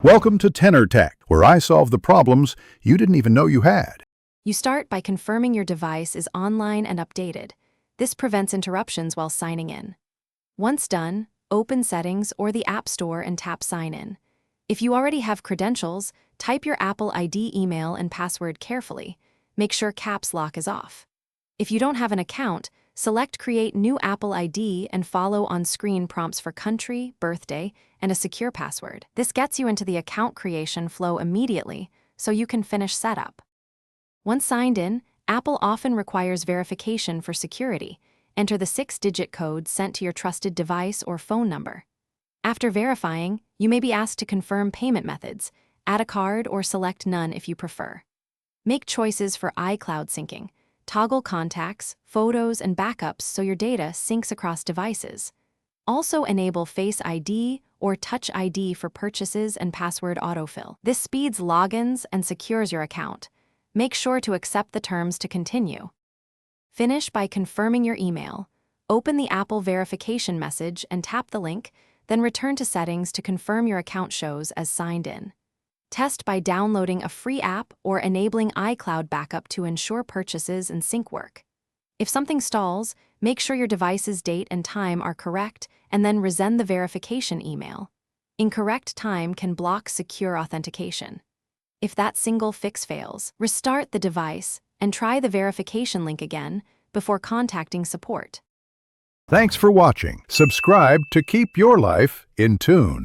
Welcome to Tenor Tech, where I solve the problems you didn't even know you had. You start by confirming your device is online and updated. This prevents interruptions while signing in. Once done, open Settings or the App Store and tap Sign In. If you already have credentials, type your Apple ID email and password carefully. Make sure Caps Lock is off. If you don't have an account, select Create New Apple ID and follow on-screen prompts for country, birthday, and a secure password. This gets you into the account creation flow immediately, so you can finish setup. Once signed in, Apple often requires verification for security. Enter the 6-digit code sent to your trusted device or phone number. After verifying, you may be asked to confirm payment methods, add a card, or select none if you prefer. Make choices for iCloud syncing. Toggle contacts, photos, and backups so your data syncs across devices. Also enable Face ID or Touch ID for purchases and password autofill. This speeds logins and secures your account. Make sure to accept the terms to continue. Finish by confirming your email. Open the Apple verification message and tap the link, then return to Settings to confirm your account shows as signed in. Test by downloading a free app or enabling iCloud backup to ensure purchases and sync work. If something stalls, make sure your device's date and time are correct and then resend the verification email. Incorrect time can block secure authentication. If that single fix fails, restart the device and try the verification link again before contacting support. Thanks for watching. Subscribe to keep your life in tune.